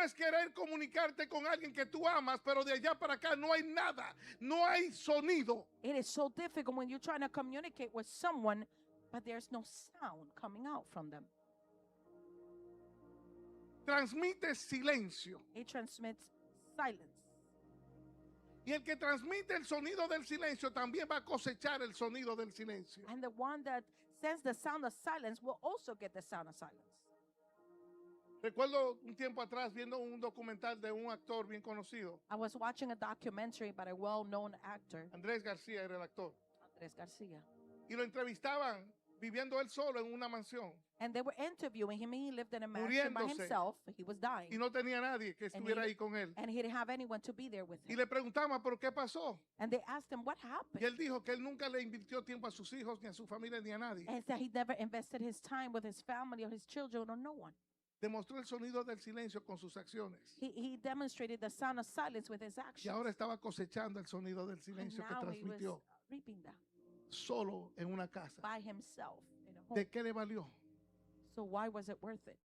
bueno es querer comunicarte con alguien que tú amas, pero de allá para acá no hay nada, no hay sonido. It is so difficult when you're trying to communicate with someone, but there's no sound coming out from them. Transmite silencio. It transmits silence. Y el que transmite el sonido del silencio también va a cosechar el sonido del silencio. And the one that sends the sound of silence will also get the sound of silence. Recuerdo un tiempo atrás viendo un documental de un actor bien conocido. I was watching a documentary about a well-known actor, Andrés García era el actor. Andrés Garcia. Y lo entrevistaban viviendo él solo en una mansión. And they were interviewing him. He lived in a mansion by Muriéndose. himself. He was dying. Y no tenía nadie que estuviera ahí con él. And he didn't have anyone to be there with Y him. le preguntaban, ¿pero qué pasó? And they asked him what Y happened. él dijo que él nunca le invirtió tiempo a sus hijos, ni a su familia, ni a nadie. And that he never invested his time with his family or his children or no one. Demostró el sonido del silencio con sus acciones. He demonstrated the sound of silence with his Y actions. ahora estaba cosechando el sonido del And silencio que now he was transmitió reaping that solo en una casa. by himself in a home. ¿De qué le valió? So why was it worth it?